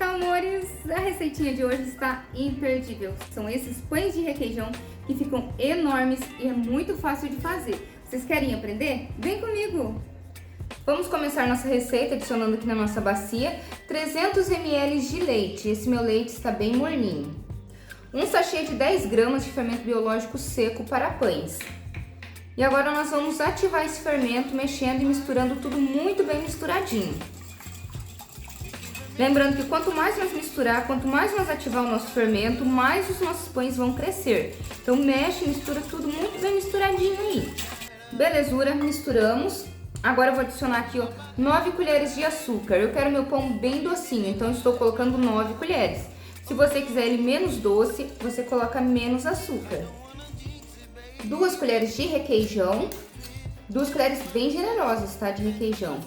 amores! A receitinha de hoje está imperdível. São esses pães de requeijão que ficam enormes e é muito fácil de fazer. Vocês querem aprender? Vem comigo! Vamos começar nossa receita adicionando aqui na nossa bacia 300 ml de leite. Esse meu leite está bem morninho. Um sachê de 10 gramas de fermento biológico seco para pães. E agora nós vamos ativar esse fermento mexendo e misturando tudo muito bem misturadinho. Lembrando que quanto mais nós misturar, quanto mais nós ativar o nosso fermento, mais os nossos pães vão crescer. Então mexe, mistura tudo muito bem misturadinho aí. Belezura, misturamos. Agora eu vou adicionar aqui, ó, 9 colheres de açúcar. Eu quero meu pão bem docinho, então eu estou colocando 9 colheres. Se você quiser ele menos doce, você coloca menos açúcar. 2 colheres de requeijão. 2 colheres bem generosas, tá? De requeijão.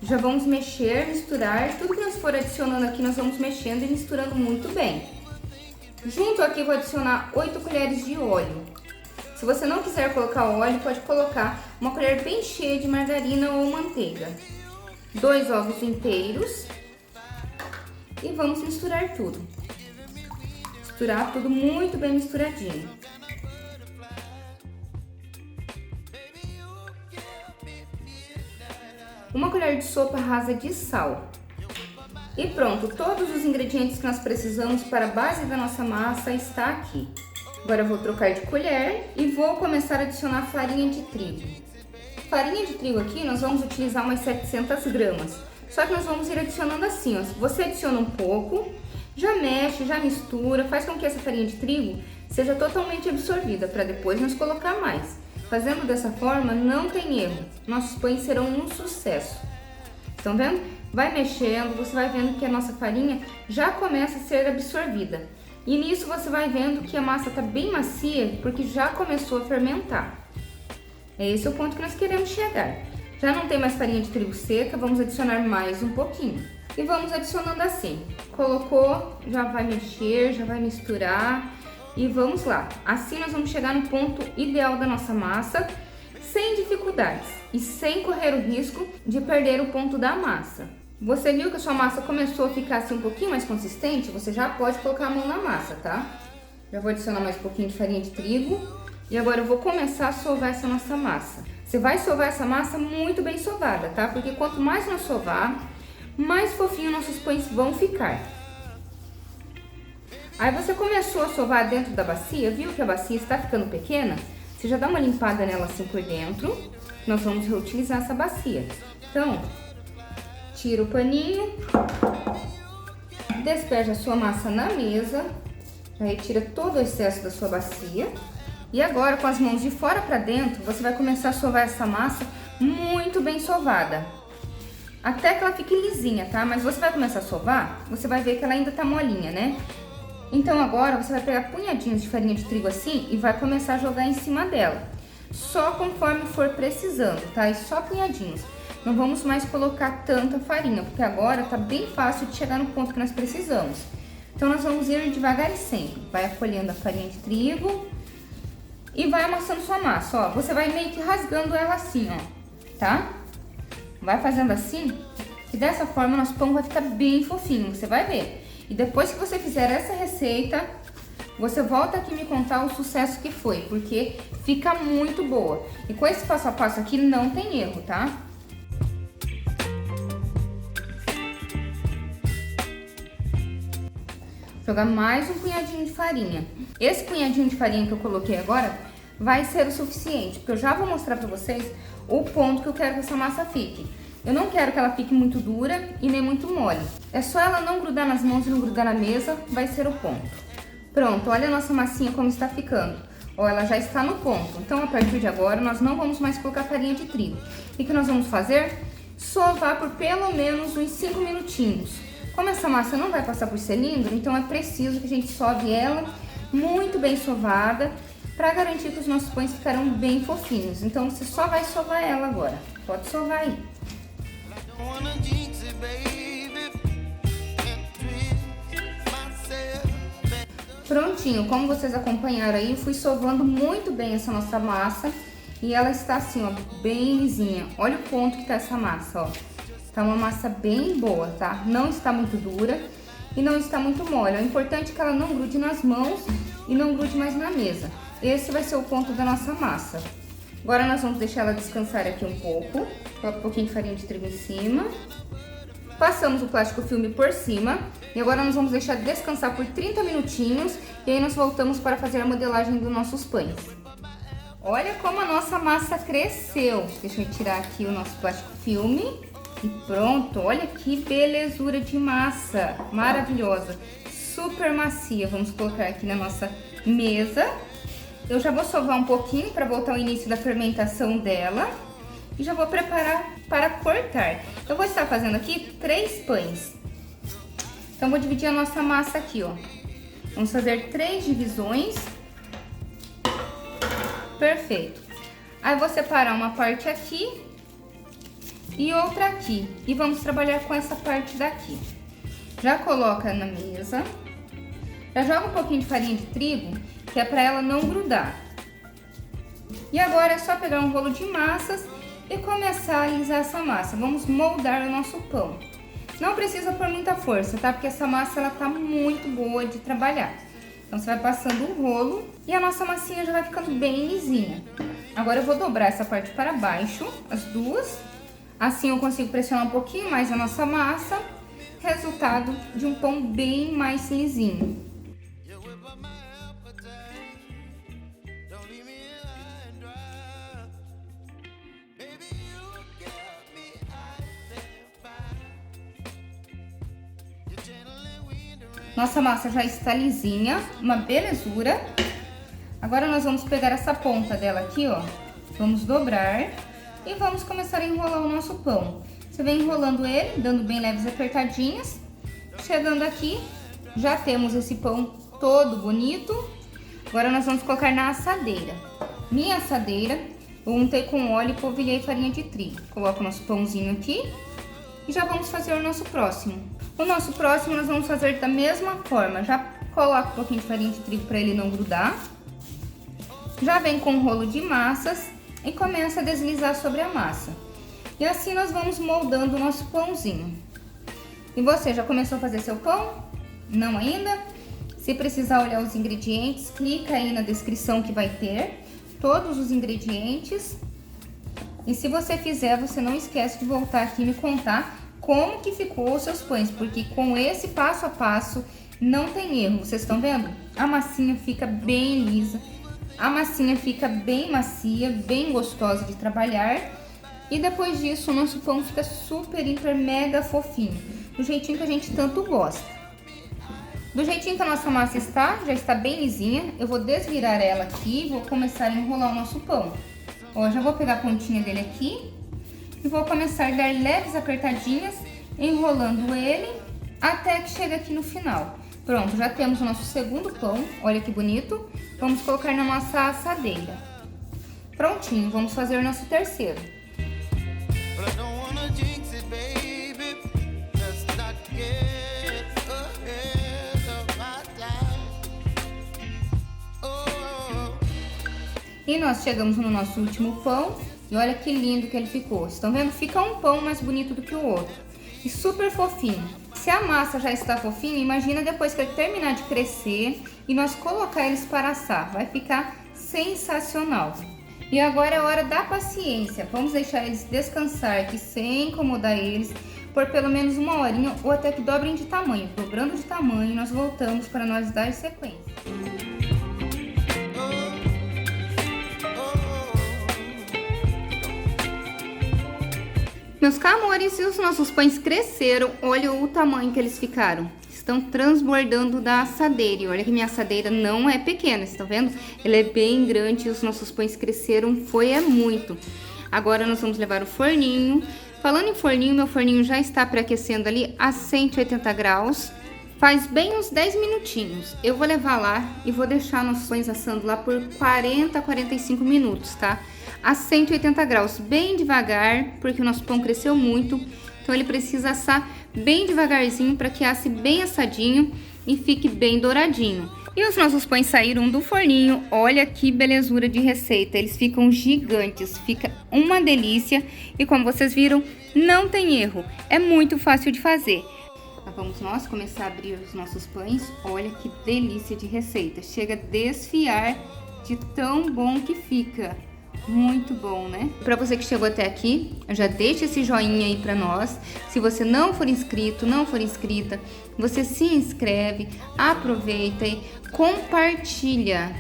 Já vamos mexer, misturar. Tudo que nós for adicionando aqui, nós vamos mexendo e misturando muito bem. Junto aqui, vou adicionar 8 colheres de óleo. Se você não quiser colocar óleo, pode colocar uma colher bem cheia de margarina ou manteiga. 2 ovos inteiros. E vamos misturar tudo. Misturar tudo muito bem misturadinho. Uma colher de sopa rasa de sal. E pronto, todos os ingredientes que nós precisamos para a base da nossa massa está aqui. Agora eu vou trocar de colher e vou começar a adicionar farinha de trigo. Farinha de trigo aqui nós vamos utilizar umas 700 gramas. Só que nós vamos ir adicionando assim, ó. Você adiciona um pouco, já mexe, já mistura, faz com que essa farinha de trigo seja totalmente absorvida para depois nós colocar mais. Fazendo dessa forma, não tem erro. Nossos pães serão um sucesso. Estão vendo? Vai mexendo, você vai vendo que a nossa farinha já começa a ser absorvida. E nisso você vai vendo que a massa está bem macia, porque já começou a fermentar. Esse é o ponto que nós queremos chegar. Já não tem mais farinha de trigo seca, vamos adicionar mais um pouquinho. E vamos adicionando assim. Colocou, já vai mexer, já vai misturar. E vamos lá, assim nós vamos chegar no ponto ideal da nossa massa, sem dificuldades e sem correr o risco de perder o ponto da massa. Você viu que a sua massa começou a ficar assim um pouquinho mais consistente? Você já pode colocar a mão na massa, tá? Já vou adicionar mais um pouquinho de farinha de trigo e agora eu vou começar a sovar essa nossa massa. Você vai sovar essa massa muito bem sovada, tá? Porque quanto mais nós sovar, mais fofinho nossos pães vão ficar. Aí você começou a sovar dentro da bacia, viu que a bacia está ficando pequena? Você já dá uma limpada nela assim por dentro. Nós vamos reutilizar essa bacia. Então, tira o paninho, despeja a sua massa na mesa, já retira todo o excesso da sua bacia. E agora, com as mãos de fora para dentro, você vai começar a sovar essa massa muito bem sovada. Até que ela fique lisinha, tá? Mas você vai começar a sovar, você vai ver que ela ainda tá molinha, né? Então agora você vai pegar punhadinhos de farinha de trigo assim e vai começar a jogar em cima dela. Só conforme for precisando, tá? E só punhadinhos. Não vamos mais colocar tanta farinha, porque agora tá bem fácil de chegar no ponto que nós precisamos. Então nós vamos ir devagar e sempre. Vai acolhendo a farinha de trigo e vai amassando sua massa, ó. Você vai meio que rasgando ela assim, ó, tá? Vai fazendo assim, e dessa forma nosso pão vai ficar bem fofinho, você vai ver. E depois que você fizer essa receita, você volta aqui me contar o sucesso que foi, porque fica muito boa. E com esse passo a passo aqui não tem erro, tá? Jogar mais um punhadinho de farinha. Esse punhadinho de farinha que eu coloquei agora vai ser o suficiente, porque eu já vou mostrar pra vocês o ponto que eu quero que essa massa fique. Eu não quero que ela fique muito dura e nem muito mole. É só ela não grudar nas mãos e não grudar na mesa, vai ser o ponto. Pronto, olha a nossa massinha como está ficando. Ó, ela já está no ponto. Então, a partir de agora, nós não vamos mais colocar farinha de trigo. O que nós vamos fazer? Sovar por pelo menos uns 5 minutinhos. Como essa massa não vai passar por cilindro, então é preciso que a gente sove ela muito bem sovada, para garantir que os nossos pães ficarão bem fofinhos. Então, você só vai sovar ela agora. Pode sovar aí. Prontinho, como vocês acompanharam aí, fui sovando muito bem essa nossa massa e ela está assim, ó, bem lisinha. Olha o ponto que tá essa massa, ó. Tá uma massa bem boa, tá? Não está muito dura e não está muito mole. O importante é que ela não grude nas mãos e não grude mais na mesa. Esse vai ser o ponto da nossa massa. Agora nós vamos deixar ela descansar aqui um pouco. Coloca um pouquinho de farinha de trigo em cima. Passamos o plástico filme por cima. E agora nós vamos deixar descansar por 30 minutinhos. E aí nós voltamos para fazer a modelagem dos nossos pães. Olha como a nossa massa cresceu. Deixa eu tirar aqui o nosso plástico filme. E pronto, olha que belezura de massa. Maravilhosa. Super macia. Vamos colocar aqui na nossa mesa. Eu já vou sovar um pouquinho para voltar ao início da fermentação dela. E já vou preparar para cortar. Eu vou estar fazendo aqui 3 pães. Então, vou dividir a nossa massa aqui, ó. Vamos fazer 3 divisões. Perfeito. Aí, vou separar uma parte aqui e outra aqui. E vamos trabalhar com essa parte daqui. Já coloca na mesa. Já joga um pouquinho de farinha de trigo, que é para ela não grudar. E agora é só pegar um rolo de massas e começar a alisar essa massa. Vamos moldar o nosso pão. Não precisa pôr muita força, tá? Porque essa massa, ela tá muito boa de trabalhar. Então, você vai passando o rolo e a nossa massinha já vai ficando bem lisinha. Agora, eu vou dobrar essa parte para baixo, as duas. Assim, eu consigo pressionar um pouquinho mais a nossa massa. Resultado de um pão bem mais lisinho. Nossa massa já está lisinha, uma belezura. Agora nós vamos pegar essa ponta dela aqui, ó. Vamos dobrar e vamos começar a enrolar o nosso pão. Você vem enrolando ele, dando bem leves apertadinhas. Chegando aqui, já temos esse pão todo bonito. Agora nós vamos colocar na assadeira. Minha assadeira, eu untei com óleo e polvilhei farinha de trigo. Coloco o nosso pãozinho aqui e já vamos fazer o nosso próximo. O nosso próximo nós vamos fazer da mesma forma. Já coloco um pouquinho de farinha de trigo para ele não grudar. Já vem com um rolo de massas e começa a deslizar sobre a massa. E assim nós vamos moldando o nosso pãozinho. E você já começou a fazer seu pão? Não ainda? Se precisar olhar os ingredientes, clica aí na descrição que vai ter todos os ingredientes. E se você fizer, você não esquece de voltar aqui e me contar como que ficou os seus pães, porque com esse passo a passo não tem erro. Vocês estão vendo? A massinha fica bem lisa, a massinha fica bem macia, bem gostosa de trabalhar. E depois disso, o nosso pão fica super, hiper, mega fofinho, do jeitinho que a gente tanto gosta. Do jeitinho que a nossa massa está, já está bem lisinha, eu vou desvirar ela aqui e vou começar a enrolar o nosso pão. Ó, já vou pegar a pontinha dele aqui e vou começar a dar leves apertadinhas, enrolando ele até que chegue aqui no final. Pronto, já temos o nosso segundo pão, olha que bonito. Vamos colocar na nossa assadeira. Prontinho, vamos fazer o nosso terceiro. E nós chegamos no nosso último pão e olha que lindo que ele ficou. Estão vendo? Fica um pão mais bonito do que o outro e super fofinho. Se a massa já está fofinha, imagina depois que ele terminar de crescer e nós colocar eles para assar. Vai ficar sensacional. E agora é hora da paciência. Vamos deixar eles descansar aqui sem incomodar eles por pelo menos 1 horinha ou até que dobrem de tamanho. Dobrando de tamanho, nós voltamos para nós dar sequência. Meus amores, e os nossos pães cresceram, olha o tamanho que eles ficaram. Estão transbordando da assadeira. E olha que minha assadeira não é pequena, estão vendo? Ela é bem grande e os nossos pães cresceram, muito. Agora nós vamos levar o forninho. Falando em forninho, meu forninho já está pré-aquecendo ali a 180 graus. Faz bem uns 10 minutinhos. Eu vou levar lá e vou deixar nossos pães assando lá por 40 a 45 minutos, tá? A 180 graus, bem devagar, porque o nosso pão cresceu muito. Então ele precisa assar bem devagarzinho para que asse bem assadinho e fique bem douradinho. E os nossos pães saíram do forninho. Olha que belezura de receita. Eles ficam gigantes, fica uma delícia. E como vocês viram, não tem erro. É muito fácil de fazer. Vamos nós começar a abrir os nossos pães. Olha que delícia de receita. Chega a desfiar de tão bom que fica. Muito bom, né? Para você que chegou até aqui, já deixa esse joinha aí para nós. Se você não for inscrito, não for inscrita, você se inscreve, aproveita e compartilha.